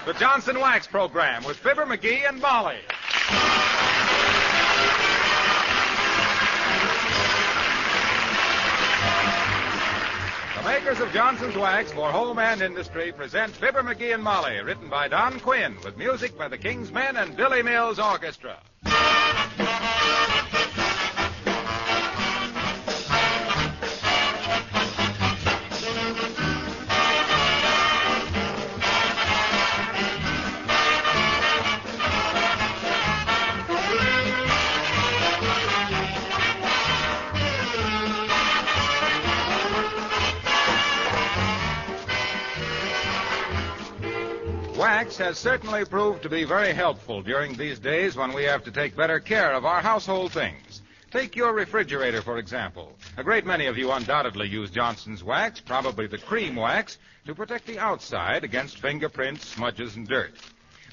The Johnson Wax Program with Fibber McGee and Molly. The makers of Johnson's Wax for home and industry present Fibber McGee and Molly, written by Don Quinn, with music by the King's Men and Billy Mills Orchestra. Wax has certainly proved to be very helpful during these days when we have to take better care of our household things. Take your refrigerator, for example. A great many of you undoubtedly use Johnson's Wax, probably the cream wax, to protect the outside against fingerprints, smudges, and dirt.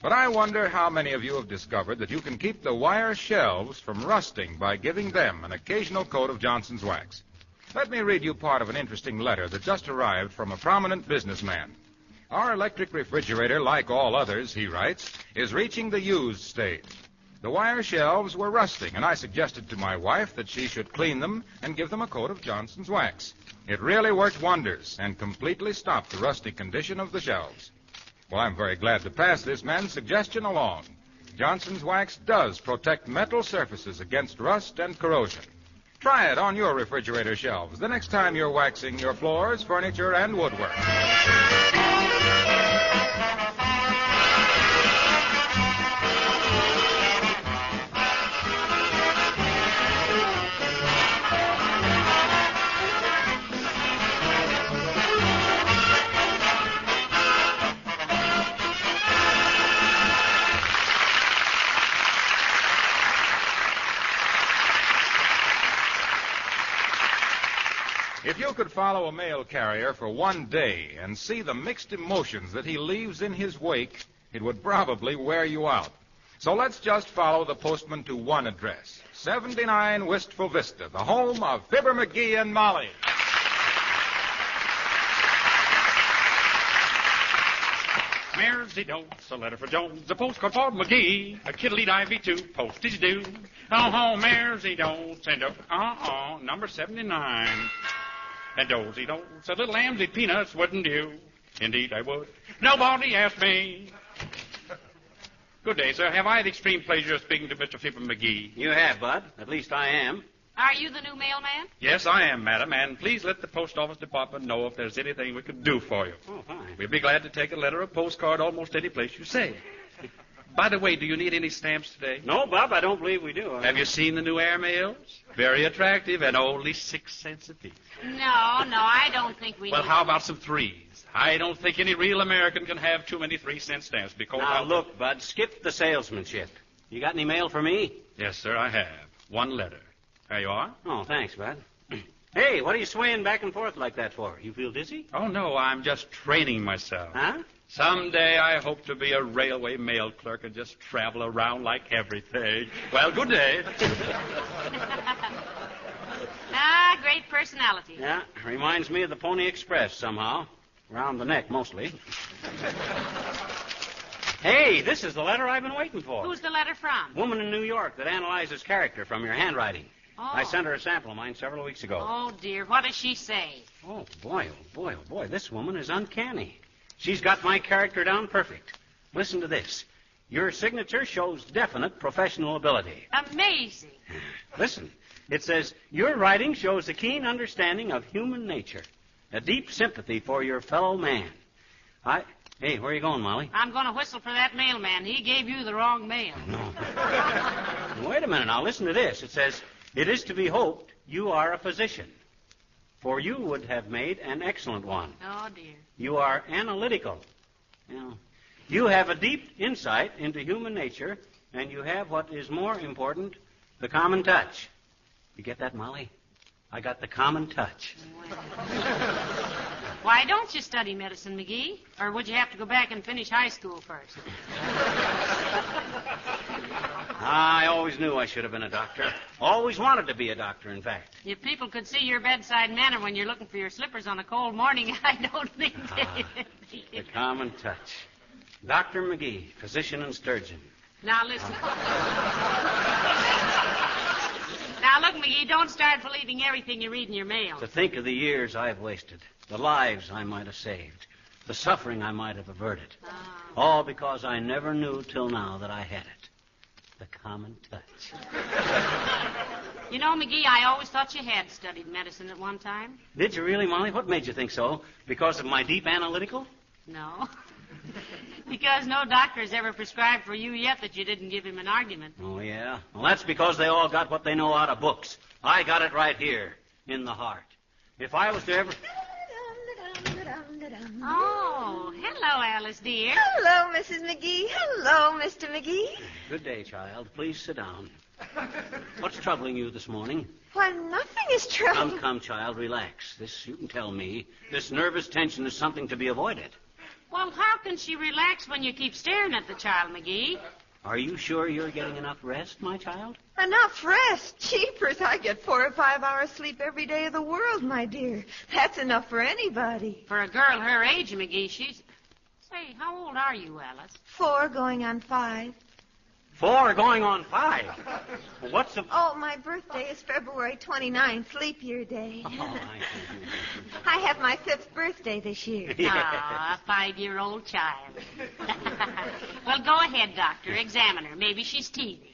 But I wonder how many of you have discovered that you can keep the wire shelves from rusting by giving them an occasional coat of Johnson's Wax. Let me read you part of an interesting letter that just arrived from a prominent businessman. Our electric refrigerator, like all others, he writes, is reaching the used stage. The wire shelves were rusting, and I suggested to my wife that she should clean them and give them a coat of Johnson's Wax. It really worked wonders and completely stopped the rusty condition of the shelves. Well, I'm very glad to pass this man's suggestion along. Johnson's Wax does protect metal surfaces against rust and corrosion. Try it on your refrigerator shelves the next time you're waxing your floors, furniture, and woodwork. If you could follow a mail carrier for one day and see the mixed emotions that he leaves in his wake, it would probably wear you out. So let's just follow the postman to one address, 79 Wistful Vista, the home of Fibber McGee and Molly. Mersey-Dotes, a letter for Jones, a postcard for McGee, a kiddly-divey too, postage due. Oh, Mersey-Dotes, and number 79. And dozy-dotes, a little Amsey peanuts wouldn't do. Indeed I would. Nobody asked me. Good day, sir. Have I the extreme pleasure of speaking to Mr. Fibber McGee? You have, Bud. At least I am. Are you the new mailman? Yes, I am, madam, and please let the post office department know if there's anything we could do for you. Oh, fine. We'll be glad to take a letter or postcard almost any place you say. By the way, do you need any stamps today? No, Bob, I don't believe we do. Have you seen the new airmails? Very attractive and only 6 cents apiece. No, I don't think we Well, need how them. about some threes? I don't think any real American can have too many 3-cent stamps because... Now, look, Bud, skip the salesmanship. You got any mail for me? Yes, sir, I have. One letter. There you are. Oh, thanks, Bud. Hey, what are you swaying back and forth like that for? You feel dizzy? Oh, no, I'm just training myself. Huh? Someday I hope to be a railway mail clerk and just travel around like everything. Well, good day. Great personality. Yeah, reminds me of the Pony Express somehow. Around the neck, mostly. Hey, this is the letter I've been waiting for. Who's the letter from? Woman in New York that analyzes character from your handwriting. Oh. I sent her a sample of mine several weeks ago. Oh, dear. What does she say? Oh, boy, oh, boy, oh, boy. This woman is uncanny. She's got my character down perfect. Listen to this. Your signature shows definite professional ability. Amazing. Listen. It says, your writing shows a keen understanding of human nature, a deep sympathy for your fellow man. Hey, where are you going, Molly? I'm going to whistle for that mailman. He gave you the wrong mail. No. Wait a minute now. Listen to this. It says, it is to be hoped you are a physician, for you would have made an excellent one. Oh, dear. You are analytical. You have a deep insight into human nature, and you have what is more important, the common touch. You get that, Molly? I got the common touch. Why don't you study medicine, McGee? Or would you have to go back and finish high school first? I always knew I should have been a doctor. Always wanted to be a doctor, in fact. If people could see your bedside manner when you're looking for your slippers on a cold morning, I don't think The common touch. Dr. McGee, physician and sturgeon. Now, listen. Now, look, McGee, don't start believing everything you read in your mail. To think of the years I've wasted, the lives I might have saved, the suffering I might have averted. All because I never knew till now that I had it. The common touch. You know, McGee, I always thought you had studied medicine at one time. Did you really, Molly? What made you think so? Because of my deep analytical? No. Because no doctor has ever prescribed for you yet that you didn't give him an argument. Oh, yeah? Well, that's because they all got what they know out of books. I got it right here, in the heart. If I was to ever... Oh, hello, Alice, dear. Hello, Mrs. McGee. Hello, Mr. McGee. Good day, child. Please sit down. What's troubling you this morning? Why, nothing is troubling. Come, child, relax. This, you can tell me, this nervous tension is something to be avoided. Well, how can she relax when you keep staring at the child, McGee? Are you sure you're getting enough rest, my child? Enough rest. Jeepers, I get 4 or 5 hours sleep every day of the world, my dear. That's enough for anybody. For a girl her age, McGee, she's... Say, how old are you, Alice? 4 going on 5. 4 going on 5. Well, what's the... Oh, my birthday is February 29th, leap year day. Oh, I I have my 5th birthday this year. Ah, a 5-year-old child. Well, go ahead, doctor. Examine her. Maybe she's teething.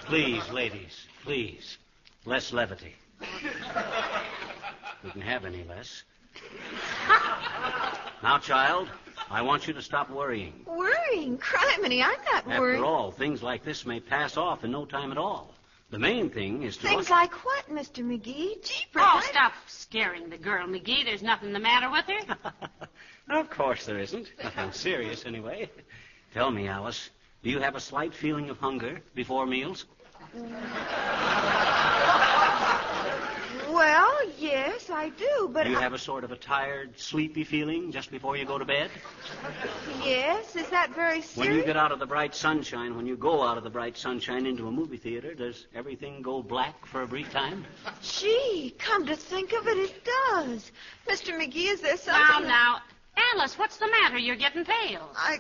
Please, ladies, please. Less levity. We can have any less. Now, child, I want you to stop worrying. Worrying? Criminy, I'm not worried. After all, things like this may pass off in no time at all. The main thing is to... Things like what, Mr. McGee? Jeepers. Oh, stop scaring the girl, McGee. There's nothing the matter with her. Of course there isn't. Nothing serious, anyway. Tell me, Alice, do you have a slight feeling of hunger before meals? Well, yes, I do, but... Do you have a sort of a tired, sleepy feeling just before you go to bed? Yes, is that very serious? When you get out of the bright sunshine, when you go out of the bright sunshine into a movie theater, does everything go black for a brief time? Gee, come to think of it, it does. Mr. McGee, is there something... Now, Alice, what's the matter? You're getting pale. I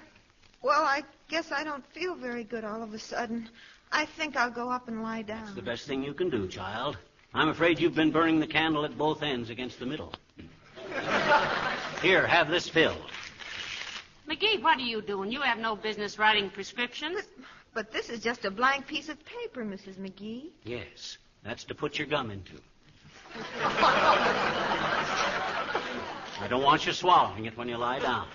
guess I don't feel very good all of a sudden. I think I'll go up and lie down. It's the best thing you can do, child. I'm afraid you've been burning the candle at both ends against the middle. Here, have this filled. McGee, what are you doing? You have no business writing prescriptions. But this is just a blank piece of paper, Mrs. McGee. Yes, that's to put your gum into. I don't want you swallowing it when you lie down.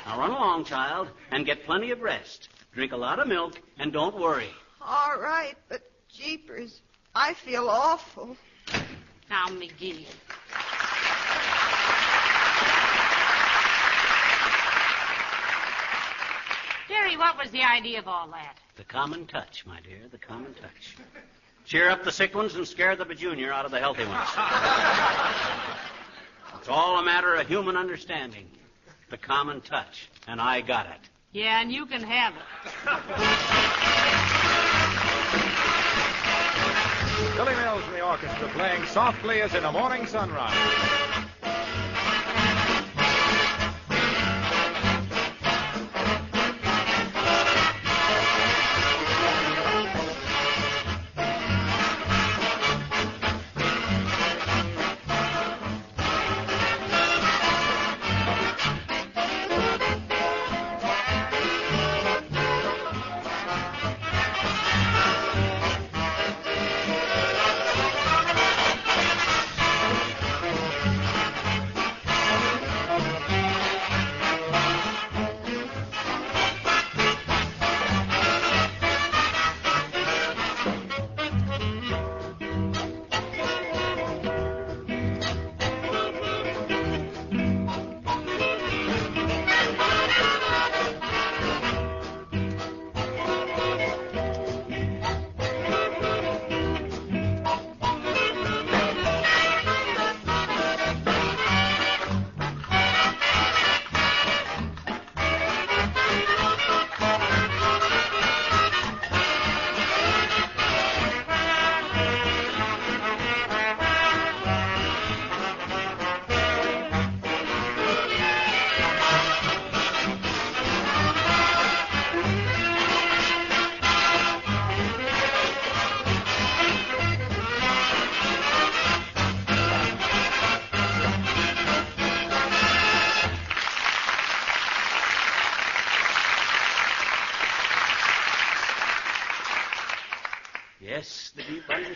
Now run along, child, and get plenty of rest. Drink a lot of milk, and don't worry. All right, but jeepers, I feel awful. Now, McGee. Jerry, what was the idea of all that? The common touch, my dear, the common touch. Cheer up the sick ones and scare the bajunior out of the healthy ones. It's all a matter of human understanding. The common touch, and I got it. Yeah, and you can have it. Billy Mills and the orchestra playing Softly as in a Morning Sunrise.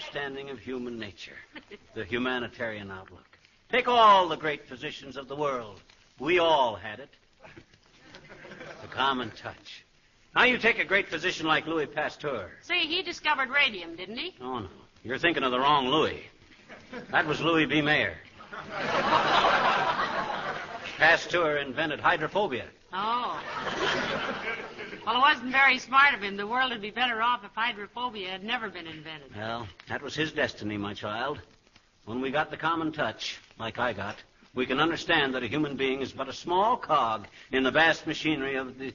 understanding of human nature, the humanitarian outlook. Take all the great physicians of the world. We all had it. The common touch. Now you take a great physician like Louis Pasteur. Say, he discovered radium, didn't he? Oh, no. You're thinking of the wrong Louis. That was Louis B. Mayer. Pasteur invented hydrophobia. Oh. Well, it wasn't very smart of him. The world would be better off if hydrophobia had never been invented. Well, that was his destiny, my child. When we got the common touch, like I got, we can understand that a human being is but a small cog in the vast machinery of the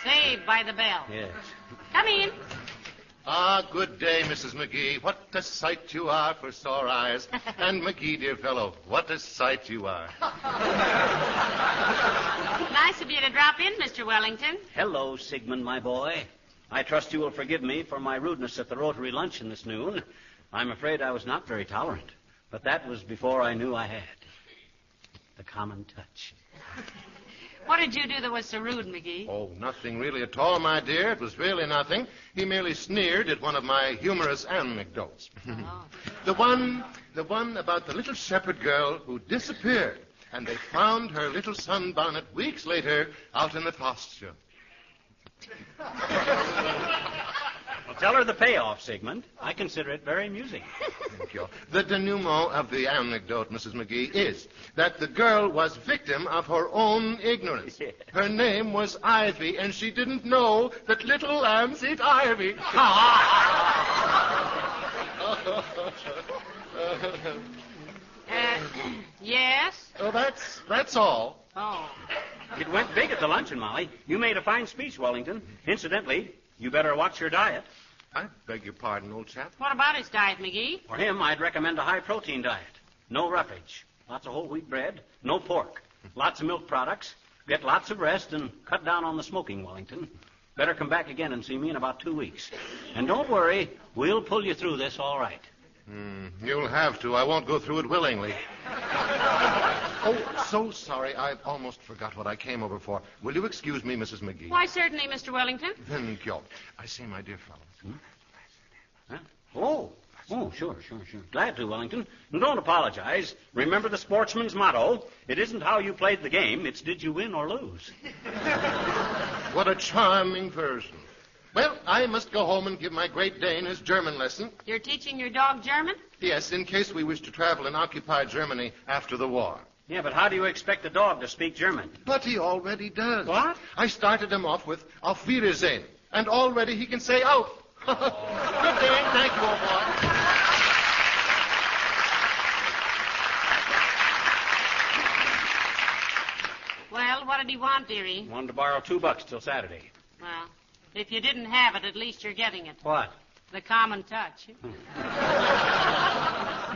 Saved by the bell. Yes. Come in. Ah, good day, Mrs. McGee. What a sight you are for sore eyes. And McGee, dear fellow, what a sight you are. Nice of you to drop in, Mr. Wellington. Hello, Sigmund, my boy. I trust you will forgive me for my rudeness at the Rotary luncheon this noon. I'm afraid I was not very tolerant, but that was before I knew I had the common touch. What did you do that was so rude, McGee? Oh, nothing really at all, my dear. It was really nothing. He merely sneered at one of my humorous anecdotes. Oh. The one about the little shepherd girl who disappeared, and they found her little sunbonnet weeks later out in the pasture. Well, tell her the payoff, Sigmund. I consider it very amusing. Thank you. The denouement of the anecdote, Mrs. McGee, is that the girl was victim of her own ignorance. Yeah. Her name was Ivy, and she didn't know that little lambs eat ivy. Yes? Oh, that's all. Oh. It went big at the luncheon, Molly. You made a fine speech, Wellington. Incidentally, you better watch your diet. I beg your pardon, old chap. What about his diet, McGee? For him, I'd recommend a high-protein diet. No roughage. Lots of whole wheat bread. No pork. Lots of milk products. Get lots of rest and cut down on the smoking, Wellington. Better come back again and see me in about 2 weeks. And don't worry, we'll pull you through this all right. You'll have to. I won't go through it willingly. Oh, so sorry. I almost forgot what I came over for. Will you excuse me, Mrs. McGee? Why, certainly, Mr. Wellington. Thank you. I say, my dear fellow. Huh? Oh, sure. Glad to, Wellington. And don't apologize. Remember the sportsman's motto. It isn't how you played the game. It's did you win or lose. What a charming person. Well, I must go home and give my Great Dane his German lesson. You're teaching your dog German? Yes, in case we wish to travel in occupied Germany after the war. Yeah, but how do you expect a dog to speak German? But he already does. What? I started him off with Auf Wiedersehen, and already he can say out. Good day. Thank you, old boy. Well, what did he want, dearie? Wanted to borrow $2 till Saturday. Well, if you didn't have it, at least you're getting it. What? The common touch. Though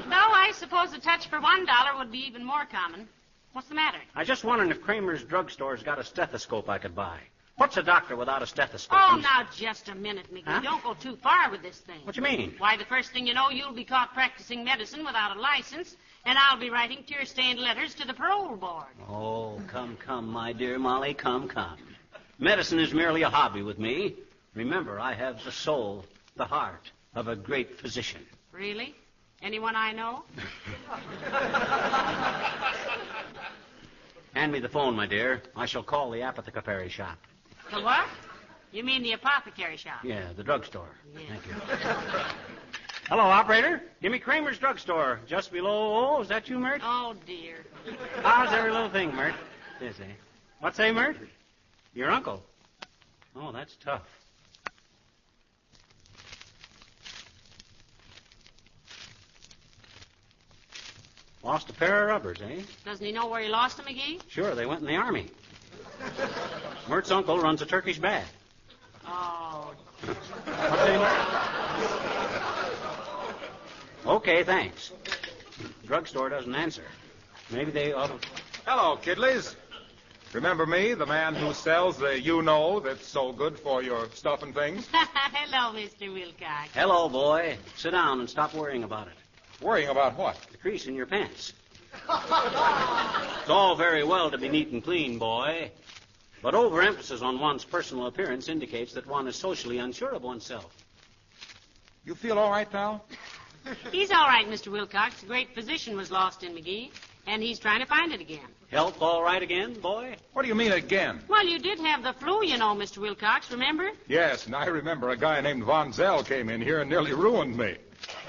I suppose a touch for $1 would be even more common. What's the matter? I just wondering if Kramer's drugstore's got a stethoscope I could buy. What's a doctor without a stethoscope? Oh, now, just a minute, McGee. Huh? Don't go too far with this thing. What you mean? Why, the first thing you know, you'll be caught practicing medicine without a license, and I'll be writing tear-stained letters to the parole board. Oh, come, my dear Molly, come. Medicine is merely a hobby with me. Remember, I have the soul, the heart of a great physician. Really? Anyone I know? Hand me the phone, my dear. I shall call the apothecary shop. The what? You mean the apothecary shop? Yeah, the drugstore. Yeah. Thank you. Hello, operator. Give me Kramer's drugstore. Just below... Oh, is that you, Mert? Oh, dear. How's every little thing, Mert? Yes, eh? What say, Mert? Your uncle? Oh, that's tough. Lost a pair of rubbers, eh? Doesn't he know where he lost them, McGee? Sure, they went in the army. Mert's uncle runs a Turkish bath. Oh. What say, Mert? Okay, thanks. Drugstore doesn't answer. Maybe they ought to... Hello, kiddies. Remember me, the man who sells the you-know that's so good for your stuff and things? Hello, Mr. Wilcox. Hello, boy. Sit down and stop worrying about it. Worrying about what? The crease in your pants. It's all very well to be neat and clean, boy. But overemphasis on one's personal appearance indicates that one is socially unsure of oneself. You feel all right, pal? He's all right, Mr. Wilcox. The great physician was lost in McGee, and he's trying to find it again. Health all right again, boy? What do you mean again? Well, you did have the flu, you know, Mr. Wilcox, remember? Yes, and I remember a guy named Von Zell came in here and nearly ruined me.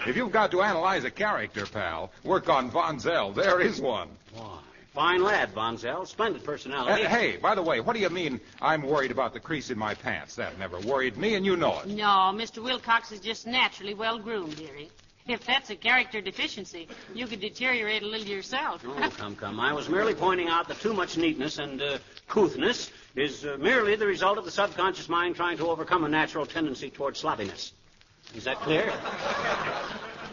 If you've got to analyze a character, pal, work on Von Zell. There is one. Why, fine lad, Von Zell. Splendid personality. Hey, by the way, what do you mean I'm worried about the crease in my pants? That never worried me, and you know it. No, Mr. Wilcox is just naturally well-groomed, dearie. If that's a character deficiency, you could deteriorate a little yourself. Oh, come. I was merely pointing out that too much neatness and couthness is merely the result of the subconscious mind trying to overcome a natural tendency toward sloppiness. Is that clear?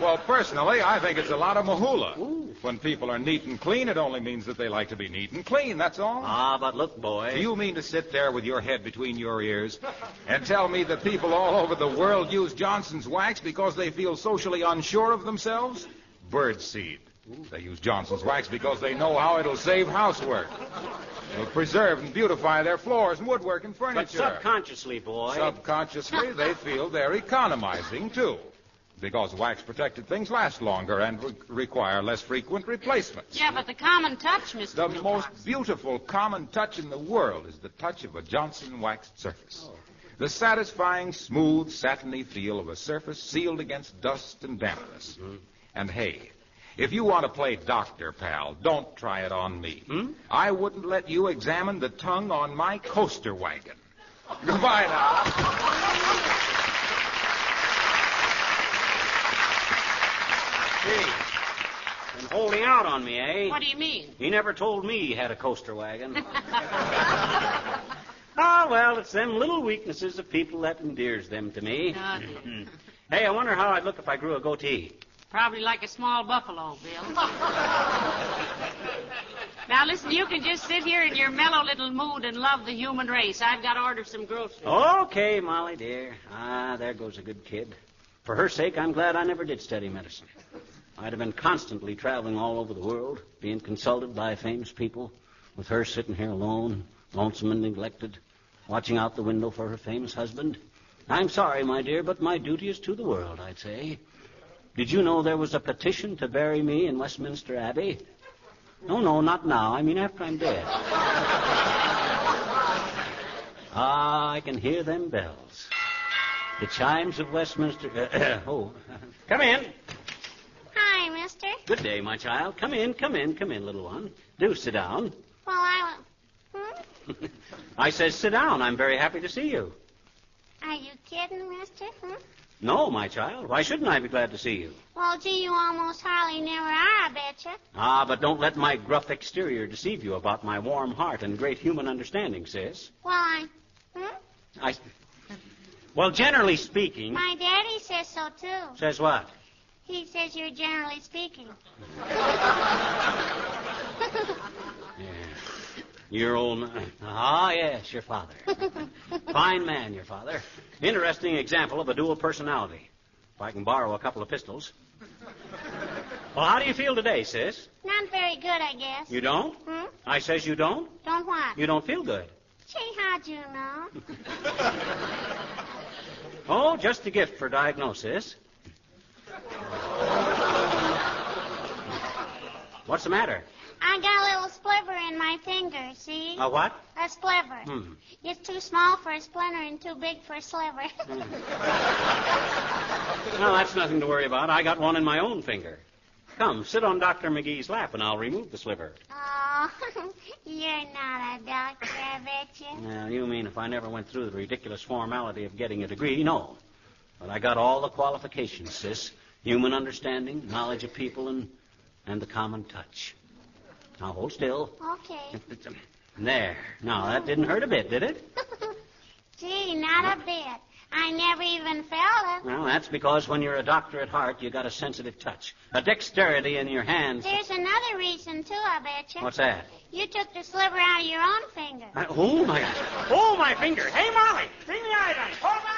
Well, personally, I think it's a lot of mahula. Ooh. When people are neat and clean, it only means that they like to be neat and clean, that's all. Ah, but look, boy. Do you mean to sit there with your head between your ears and tell me that people all over the world use Johnson's wax because they feel socially unsure of themselves? Birdseed. They use Johnson's wax because they know how it'll save housework. It'll preserve and beautify their floors and woodwork and But furniture. subconsciously, boy. Subconsciously, they feel they're economizing, too. Because wax-protected things last longer and require less frequent replacements. Yeah, but the common touch, Mr. The Wilcox. most beautiful common touch in the world is the touch of a Johnson waxed surface. The satisfying, smooth, satiny feel of a surface sealed against dust and dampness. And hey, if you want to play doctor, pal, don't try it on me. I wouldn't let you examine the tongue on my coaster wagon. Goodbye now. Hey, been holding out on me, eh? What do you mean? He never told me he had a coaster wagon. Oh, well, it's them little weaknesses of people that endears them to me. Hey, I wonder how I'd look if I grew a goatee. Probably like a small buffalo, Bill. Now, listen, you can just sit here in your mellow little mood and love the human race. I've got to order some groceries. Okay, Molly, dear. Ah, there goes a good kid. For her sake, I'm glad I never did study medicine. I'd have been constantly traveling all over the world, being consulted by famous people, with her sitting here alone, lonesome and neglected, watching out the window for her famous husband. I'm sorry, my dear, but my duty is to the world, I'd say. Did you know there was a petition to bury me in Westminster Abbey? No, not now. I mean after I'm dead. Ah, I can hear them bells. The chimes of Westminster... come in. Hi, mister. Good day, my child. Come in, little one. Do sit down. Well, I says sit down. I'm very happy to see you. Are you kidding, mister? No, my child. Why shouldn't I be glad to see you? Well, gee, you almost hardly never are, I betcha. Ah, but don't let my gruff exterior deceive you about my warm heart and great human understanding, sis. Well, Well, generally speaking... My daddy says so, too. Says what? He says you're generally speaking. Your old man. Ah, yes, your father. Fine man, your father. Interesting example of a dual personality. If I can borrow a couple of pistols. Well, how do you feel today, sis? Not very good, I guess. You don't? I says you don't? Don't what? You don't feel good. Gee, how'd you know? Oh, just a gift for diagnosis. What's the matter? I got a little spliver in my finger, see? A what? A spliver. It's too small for a splinter and too big for a sliver. Well, that's nothing to worry about. I got one in my own finger. Come, sit on Dr. McGee's lap and I'll remove the sliver. Oh, you're not a doctor, I bet you. Now, you mean if I never went through the ridiculous formality of getting a degree? No. But I got all the qualifications, sis. Human understanding, knowledge of people, and the common touch. Now, hold still. Okay. There. Now, that didn't hurt a bit, did it? Gee, not a bit. I never even felt it. Well, that's because when you're a doctor at heart, you got a sensitive touch, a dexterity in your hands. There's another reason, too, I bet you. What's that? You took the sliver out of your own finger. Oh, my gosh. Oh, my finger. Hey, Molly, bring the iron. Hold on.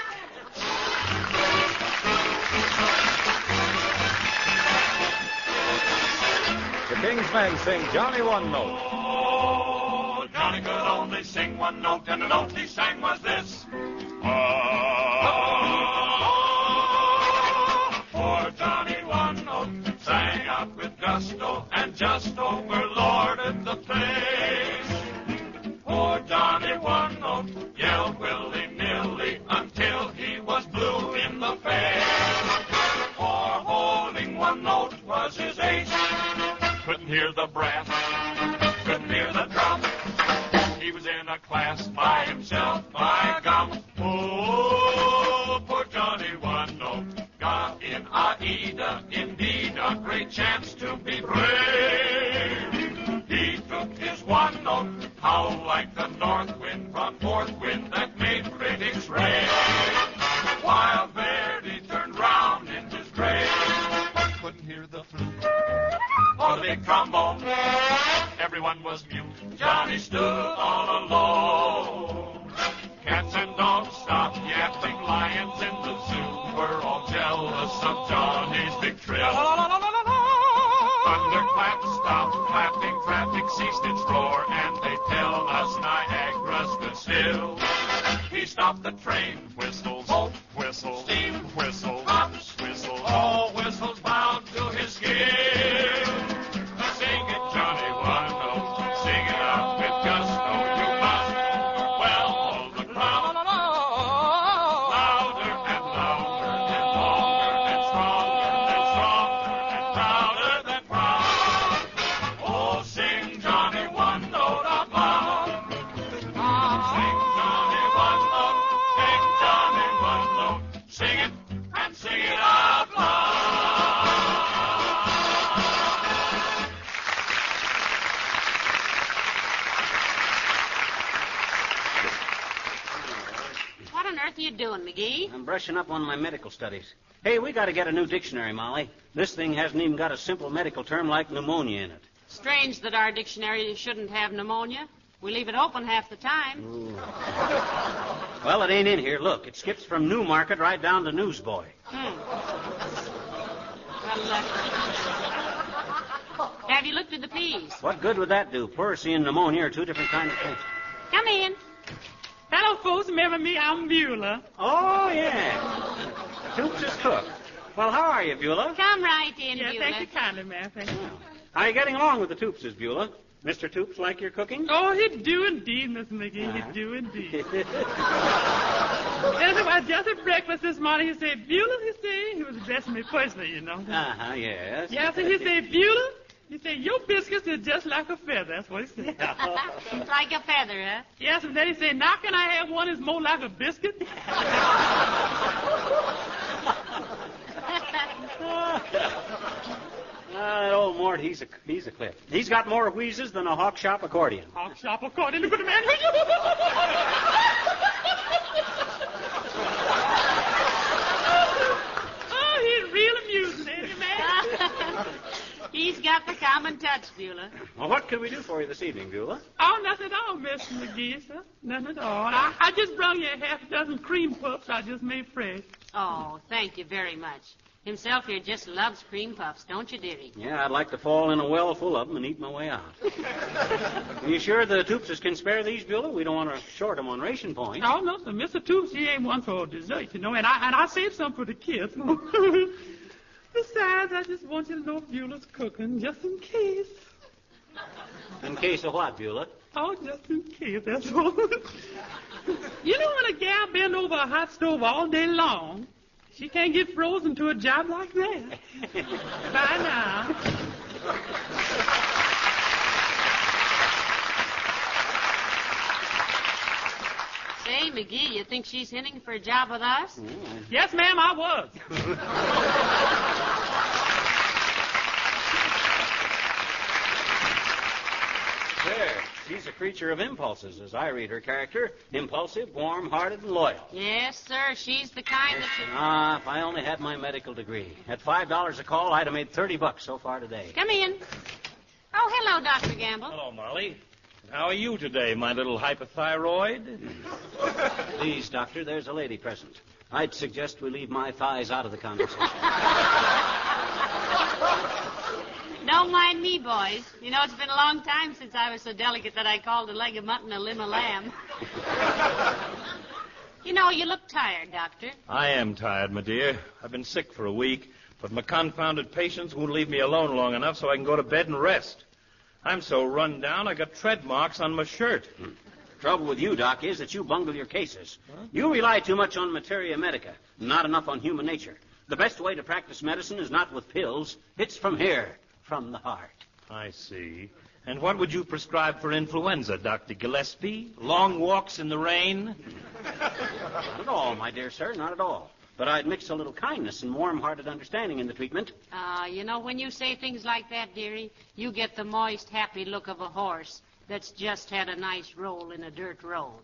The King's Men sing Johnny One Note. Oh, Johnny could only sing one note, and the note he sang was this. gusto and just overlorded the place. Poor Johnny One Note yelled willy-nilly until he was blue in the face. For holding one note was his ace. Couldn't hear the brass, couldn't hear the drum. He was in a class by himself, by gum. Oh, poor Johnny One Note got in Aida, indeed a great chance to be brave. He took his one note, howl like the north wind, brought forth wind that made critics rave. While Verdi turned round in his grave, couldn't hear the flute or the big trombone. Everyone was mute. Johnny stood all alone. Cats and dogs stopped yapping. Lions in the zoo were all jealous of Johnny's big trill. Thunderclaps stopped clapping. Traffic ceased its roar, and they tell us Niagara stood still. He stopped the train. Whistles, bolt whistle, steam whistle, hops whistle. All whistles bound to his skill. Sing it, Johnny One Note. Sing it out with gusto. You must well hold the crowd. Louder and louder and longer and stronger and stronger and prouder than proud. Oh, sing Johnny One Note out loud. Sing Johnny One Note. Sing Johnny One Note. Sing it and sing it out loud. What on earth are you doing, McGee? I'm brushing up on my medical studies. Hey, we got to get a new dictionary, Molly. This thing hasn't even got a simple medical term like pneumonia in it. Strange that our dictionary shouldn't have pneumonia. We leave it open half the time. Ooh. Well, it ain't in here. Look, it skips from Newmarket right down to Newsboy. Well, have you looked at the P's? What good would that do? Pleurisy and pneumonia are two different kinds of things. Come in. Hello, folks. Remember me? I'm Beulah. Oh, yeah. Toops' cook. Well, how are you, Beulah? Come right in, Yeah, Beulah. thank you kindly, ma'am. Thank you. How are you getting along with the Toopses, Beulah? Mr. Toops like your cooking? Oh, he do indeed, Miss McGee. He do indeed. Anyway, just at breakfast this morning, he said, Beulah, he said, he was addressing me personally, you know. Uh-huh, yes. Yeah, so he said, Beulah, he said, your biscuits are just like a feather. That's what he said. Like a feather, huh? Yes, and then he said, now can I have one that's more like a biscuit? That old Mort, he's a clip. He's got more wheezes than a hawk shop accordion. Hawk shop accordion, look at the man. Oh, he's real amusing, ain't he, man? He's got the common touch, Beulah. Well, what can we do for you this evening, Beulah? Oh, nothing at all, Miss McGee, sir. Nothing at all. I just brought you a half dozen cream puffs I just made fresh. Oh, thank you very much. Himself here just loves cream puffs, don't you, dearie? Yeah, I'd like to fall in a well full of them and eat my way out. Are you sure the Toopses can spare these, Beulah? We don't want to short them on ration points. Oh, no, sir. Mr. Toops, he ain't one for dessert, you know, and I saved some for the kids. Besides, I just want you to know Beulah's cooking, just in case. In case of what, Beulah? Oh, just in case, that's all. You know when a gal bend over a hot stove all day long, she can't get frozen to a job like that. Bye now. Say, McGee, you think she's hinting for a job with us? Yes, ma'am, I was. There. She's a creature of impulses, as I read her character. Impulsive, warm-hearted, and loyal. Yes, sir. She's the kind that you... Ah, if I only had my medical degree. At $5 a call, I'd have made $30 so far today. Come in. Oh, hello, Dr. Gamble. Hello, Molly. How are you today, my little hypothyroid? Please, Doctor, there's a lady present. I'd suggest we leave my thighs out of the conversation. Don't mind me, boys. You know, it's been a long time since I was so delicate that I called a leg of mutton a limb of lamb. You know, you look tired, Doctor. I am tired, my dear. I've been sick for a week. But my confounded patients won't leave me alone long enough so I can go to bed and rest. I'm so run down I got tread marks on my shirt. The trouble with you, Doc, is that you bungle your cases. You rely too much on materia medica, not enough on human nature. The best way to practice medicine is not with pills. It's from here, from the heart. I see. And what would you prescribe for influenza, Dr. Gillespie? Long walks in the rain? Not at all, my dear sir, not at all. But I'd mix a little kindness and warm-hearted understanding in the treatment. When you say things like that, dearie, you get the moist, happy look of a horse that's just had a nice roll in a dirt road.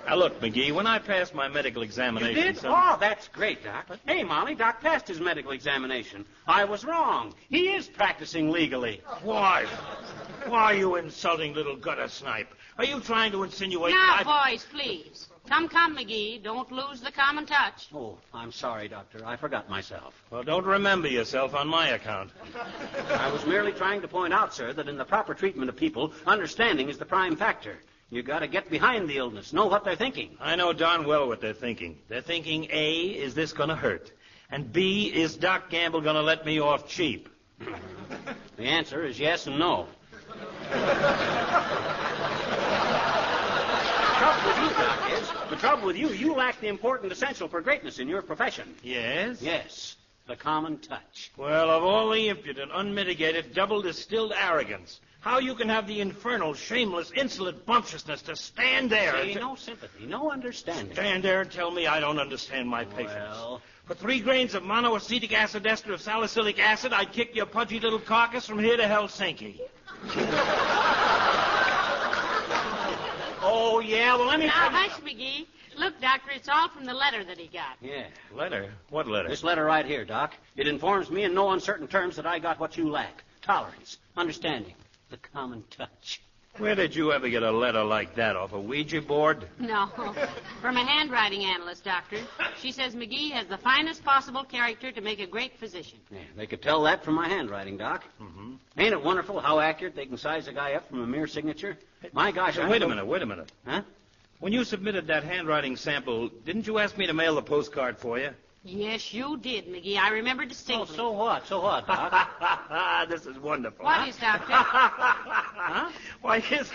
Now, look, McGee, when I passed my medical examination... You did? Oh, that's great, Doc. Hey, Molly, Doc passed his medical examination. I was wrong. He is practicing legally. Why? Why, you insulting little gutter snipe? Are you trying to insinuate... Now, boys, please. Come, McGee. Don't lose the common touch. Oh, I'm sorry, Doctor. I forgot myself. Well, don't remember yourself on my account. I was merely trying to point out, sir, that in the proper treatment of people, understanding is the prime factor. You got to get behind the illness, know what they're thinking. I know darn well what they're thinking. They're thinking, A, is this going to hurt? And B, is Doc Gamble going to let me off cheap? The answer is yes and no. The trouble with you, you lack the important essential for greatness in your profession. Yes? Yes, the common touch. Well, of all the impudent, unmitigated, double-distilled arrogance, how you can have the infernal, shameless, insolent bumptiousness to stand there... See, no sympathy, no understanding. Stand there and tell me I don't understand my patients. Well... For 3 grains of monoacetic acid ester of salicylic acid, I'd kick your pudgy little carcass from here to Helsinki. Oh, yeah? Well, let me... Now, hush, McGee. Look, Doctor, it's all from the letter that he got. Yeah. Letter? What letter? This letter right here, Doc. It informs me in no uncertain terms that I got what you lack. Tolerance, understanding, the common touch. Where did you ever get a letter like that, off a Ouija board? No. From a handwriting analyst, Doctor. She says McGee has the finest possible character to make a great physician. Yeah, they could tell that from my handwriting, Doc. Mm-hmm. Ain't it wonderful how accurate they can size a guy up from a mere signature? My gosh, Wait a minute. Huh? When you submitted that handwriting sample, didn't you ask me to mail the postcard for you? Yes, you did, McGee. I remember distinctly. Oh, so what? So what, Doc? This is wonderful. What is, Doctor? Huh? Why, his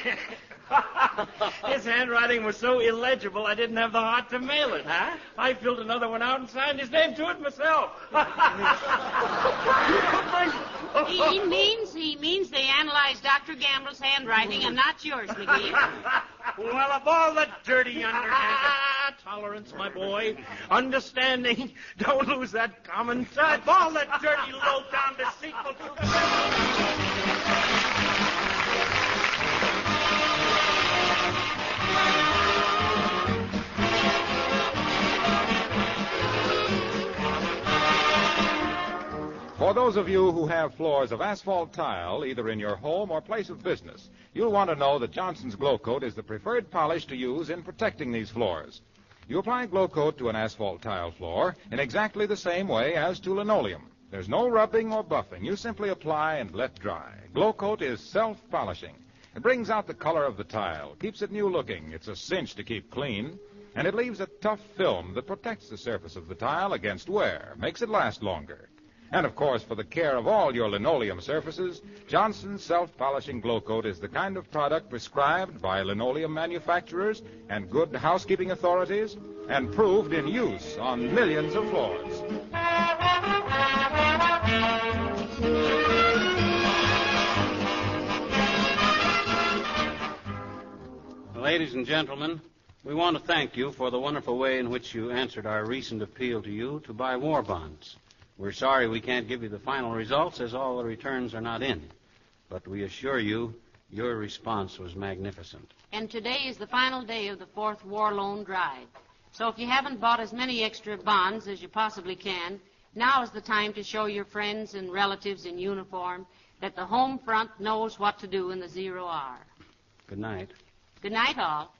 handwriting was so illegible I didn't have the heart to mail it. Huh? I filled another one out and signed his name to it myself. He means they analyzed Dr. Gamble's handwriting and not yours, McGee. Well, of all the dirty tolerance, my boy, understanding, don't lose that common touch. Of all the dirty, low-down, deceitful... For those of you who have floors of asphalt tile, either in your home or place of business, you'll want to know that Johnson's Glow Coat is the preferred polish to use in protecting these floors. You apply Glow Coat to an asphalt tile floor in exactly the same way as to linoleum. There's no rubbing or buffing. You simply apply and let dry. Glow Coat is self-polishing. It brings out the color of the tile, keeps it new-looking. It's a cinch to keep clean. And it leaves a tough film that protects the surface of the tile against wear, makes it last longer. And, of course, for the care of all your linoleum surfaces, Johnson's self-polishing Glow Coat is the kind of product prescribed by linoleum manufacturers and good housekeeping authorities and proved in use on millions of floors. Ladies and gentlemen, we want to thank you for the wonderful way in which you answered our recent appeal to you to buy war bonds. We're sorry we can't give you the final results as all the returns are not in. But we assure you, your response was magnificent. And today is the final day of the 4th War Loan Drive. So if you haven't bought as many extra bonds as you possibly can, now is the time to show your friends and relatives in uniform that the home front knows what to do in the 0 hour. Good night. Good night, all.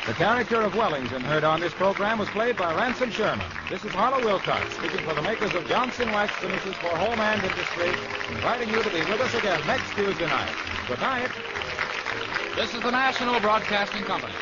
The character of Wellington heard on this program was played by Ransom Sherman. This is Harlow Wilcox, speaking for the makers of Johnson Wax Finishes for Home and Industry, inviting you to be with us again next Tuesday night. Good night. This is the National Broadcasting Company.